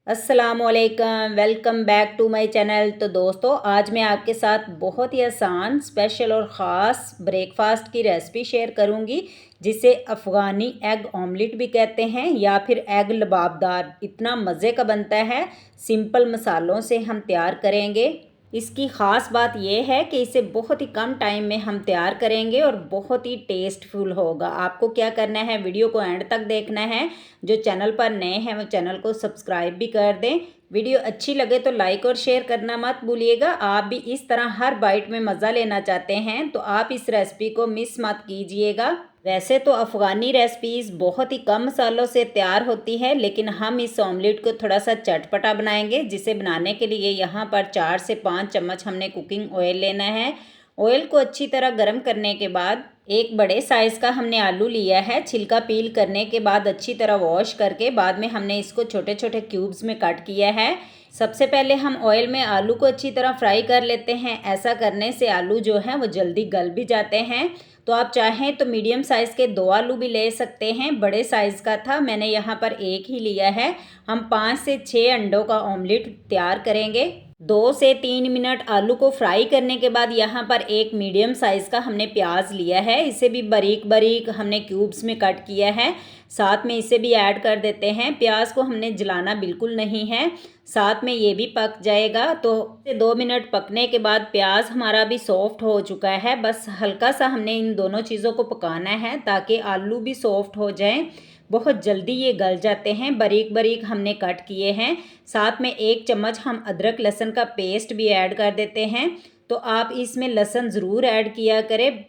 अस्सलामुअलैकुम, welcome back to my channel. तो दोस्तों, आज मैं आपके साथ बहुत ही आसान, स्पेशल और ख़ास ब्रेकफास्ट की रेसिपी शेयर करूंगी, जिसे अफ़गानी एग ऑमलेट भी कहते हैं या फिर एग लबाबदार। इतना मज़े का बनता है, सिंपल मसालों से हम तैयार करेंगे। इसकी ख़ास बात यह है कि इसे बहुत ही कम टाइम में हम तैयार करेंगे और बहुत ही टेस्टफुल होगा। आपको क्या करना है, वीडियो को एंड तक देखना है। जो चैनल पर नए हैं वो चैनल को सब्सक्राइब भी कर दें। वीडियो अच्छी लगे तो लाइक और शेयर करना मत भूलिएगा। आप भी इस तरह हर बाइट में मज़ा लेना चाहते हैं तो आप इस रेसिपी को मिस मत कीजिएगा। वैसे तो अफ़गानी रेसिपीज़ बहुत ही कम मसालों से तैयार होती है, लेकिन हम इस ऑमलेट को थोड़ा सा चटपटा बनाएंगे, जिसे बनाने के लिए यहाँ पर 4 से 5 चम्मच हमने कुकिंग ऑयल लेना है। ऑयल को अच्छी तरह गर्म करने के बाद एक बड़े साइज़ का हमने आलू लिया है। छिलका पील करने के बाद अच्छी तरह वॉश करके बाद में हमने इसको छोटे छोटे क्यूब्स में कट किया है। सबसे पहले हम ऑयल में आलू को अच्छी तरह फ्राई कर लेते हैं। ऐसा करने से आलू जो है वो जल्दी गल भी जाते हैं। तो आप चाहें तो मीडियम साइज़ के 2 आलू भी ले सकते हैं। बड़े साइज़ का था, मैंने यहाँ पर एक ही लिया है। हम 5 से 6 अंडों का ऑमलेट तैयार करेंगे। 2 से 3 मिनट आलू को फ्राई करने के बाद यहाँ पर एक मीडियम साइज़ का हमने प्याज लिया है। इसे भी बारीक बारीक हमने क्यूब्स में कट किया है। साथ में इसे भी ऐड कर देते हैं। प्याज को हमने जलाना बिल्कुल नहीं है, साथ में ये भी पक जाएगा। तो 2 मिनट पकने के बाद प्याज हमारा भी सॉफ्ट हो चुका है। बस हल्का सा हमने इन दोनों चीज़ों को पकाना है ताकि आलू भी सॉफ्ट हो जाएं। बहुत जल्दी ये गल जाते हैं। बारीक बारीक हमने कट किए हैं। साथ में 1 चम्मच हम अदरक लहसुन का पेस्ट भी ऐड कर देते हैं। तो आप इसमें लहसुन ज़रूर ऐड किया करें।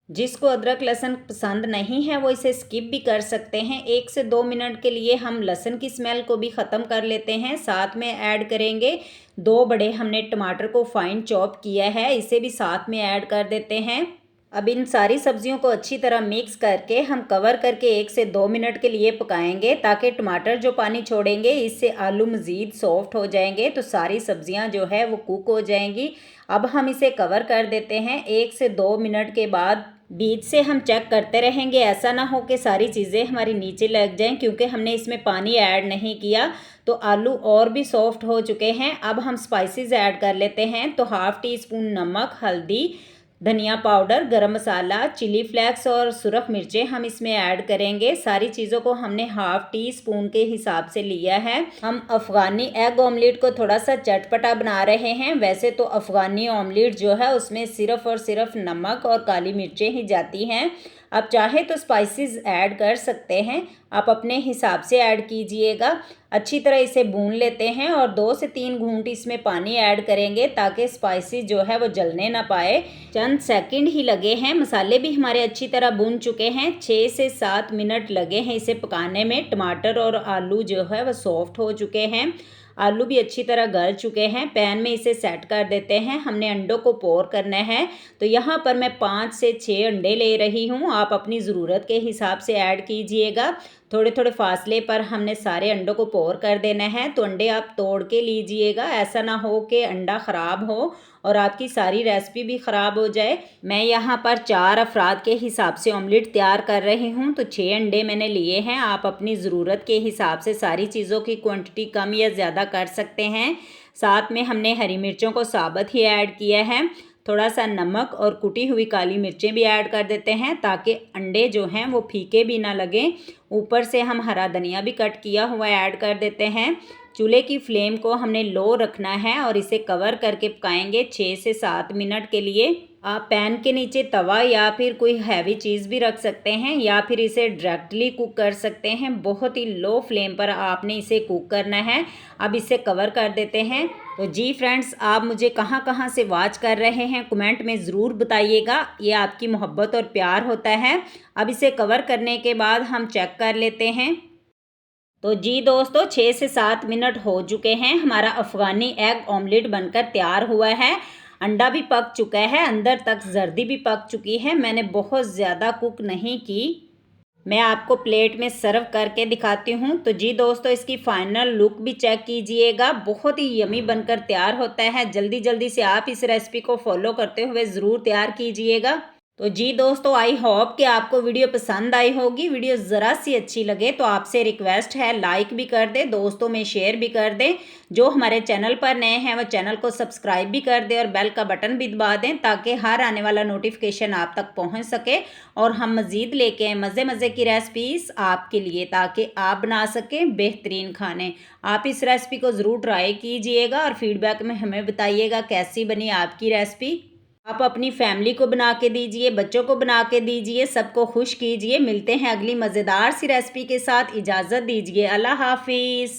जिसको अदरक लहसुन पसंद नहीं है वो इसे स्किप भी कर सकते हैं। 1 से 2 मिनट के लिए हम लहसुन की स्मेल को भी ख़त्म कर लेते हैं। साथ में ऐड करेंगे 2 बड़े हमने टमाटर को फाइन चॉप किया है, इसे भी साथ में ऐड कर देते हैं। अब इन सारी सब्जियों को अच्छी तरह मिक्स करके हम कवर करके 1 से 2 मिनट के लिए पकाएंगे, ताकि टमाटर जो पानी छोड़ेंगे इससे आलू मज़ीद सॉफ्ट हो जाएंगे, तो सारी सब्जियां जो है वो कुक हो जाएंगी। अब हम इसे कवर कर देते हैं। 1 से 2 मिनट के बाद बीच से हम चेक करते रहेंगे। ऐसा ना हो कि सारी चीज़ें हमारी नीचे लग जाएं, क्योंकि हमने इसमें पानी ऐड नहीं किया। तो आलू और भी सॉफ्ट हो चुके हैं। अब हम स्पाइसेस ऐड कर लेते हैं। तो ½ टी स्पून नमक, हल्दी, धनिया पाउडर, गरम मसाला, चिली फ्लेक्स और सुरख मिर्चें हम इसमें ऐड करेंगे। सारी चीज़ों को हमने ½ टी स्पून के हिसाब से लिया है। हम अफ़गानी एग ऑमलेट को थोड़ा सा चटपटा बना रहे हैं। वैसे तो अफ़गानी ऑमलेट जो है उसमें सिर्फ़ और सिर्फ नमक और काली मिर्चें ही जाती हैं। आप चाहे तो स्पाइसेस ऐड कर सकते हैं, आप अपने हिसाब से ऐड कीजिएगा। अच्छी तरह इसे भून लेते हैं और 2 से 3 घूंट इसमें पानी ऐड करेंगे, ताकि स्पाइसेस जो है वो जलने ना पाए। चंद सेकंड ही लगे हैं। मसाले भी हमारे अच्छी तरह भून चुके हैं। 6 से 7 मिनट लगे हैं इसे पकाने में। टमाटर और आलू जो है वो सॉफ्ट हो चुके हैं। आलू भी अच्छी तरह गल चुके हैं। पैन में इसे सेट कर देते हैं। हमने अंडों को पोर करना है। तो यहाँ पर मैं 5 से 6 अंडे ले रही हूँ। आप अपनी ज़रूरत के हिसाब से ऐड कीजिएगा। थोड़े थोड़े फासले पर हमने सारे अंडों को पोर कर देना है। तो अंडे आप तोड़ के लीजिएगा, ऐसा ना हो कि अंडा ख़राब हो और आपकी सारी रेसिपी भी ख़राब हो जाए। मैं यहाँ पर 4 अफराद के हिसाब से ऑमलेट तैयार कर रही हूँ। तो 6 अंडे मैंने लिए हैं। आप अपनी ज़रूरत के हिसाब से सारी चीज़ों की क्वांटिटी कम या ज़्यादा कर सकते हैं। साथ में हमने हरी मिर्चों को साबुत ही ऐड किया है। थोड़ा सा नमक और कुटी हुई काली मिर्चें भी ऐड कर देते हैं, ताकि अंडे जो हैं वो फीके भी ना लगें। ऊपर से हम हरा धनिया भी कट किया हुआ ऐड कर देते हैं। चूल्हे की फ्लेम को हमने लो रखना है और इसे कवर करके पकाएंगे 6 से 7 मिनट के लिए। आप पैन के नीचे तवा या फिर कोई हैवी चीज़ भी रख सकते हैं, या फिर इसे डायरेक्टली कुक कर सकते हैं। बहुत ही लो फ्लेम पर आपने इसे कुक करना है। अब इसे कवर कर देते हैं। तो जी फ्रेंड्स, आप मुझे कहाँ कहाँ से वॉच कर रहे हैं कमेंट में ज़रूर बताइएगा। ये आपकी मोहब्बत और प्यार होता है। अब इसे कवर करने के बाद हम चेक कर लेते हैं। तो जी दोस्तों, 6 से 7 मिनट हो चुके हैं। हमारा अफ़गानी एग ऑमलेट बनकर तैयार हुआ है। अंडा भी पक चुका है, अंदर तक जर्दी भी पक चुकी है। मैंने बहुत ज़्यादा कुक नहीं की। मैं आपको प्लेट में सर्व करके दिखाती हूँ। तो जी दोस्तों, इसकी फाइनल लुक भी चेक कीजिएगा। बहुत ही यमी बनकर तैयार होता है। जल्दी जल्दी से आप इस रेसिपी को फॉलो करते हुए ज़रूर तैयार कीजिएगा। तो जी दोस्तों, आई होप कि आपको वीडियो पसंद आई होगी। वीडियो ज़रा सी अच्छी लगे तो आपसे रिक्वेस्ट है, लाइक भी कर दें, दोस्तों में शेयर भी कर दें। जो हमारे चैनल पर नए हैं वो चैनल को सब्सक्राइब भी कर दें और बेल का बटन भी दबा दें, ताकि हर आने वाला नोटिफिकेशन आप तक पहुंच सके और हम मज़ीद लेके आए मज़े मज़े की रेसिपीज़ आपके लिए, ताकि आप बना सकें बेहतरीन खाने। आप इस रेसिपी को ज़रूर ट्राई कीजिएगा और फीडबैक में हमें बताइएगा कैसी बनी आपकी रेसिपी। आप अपनी फैमिली को बना के दीजिए, बच्चों को बना के दीजिए, सबको खुश कीजिए। मिलते हैं अगली मज़ेदार सी रेसिपी के साथ। इजाज़त दीजिए। अल्लाह हाफिज़।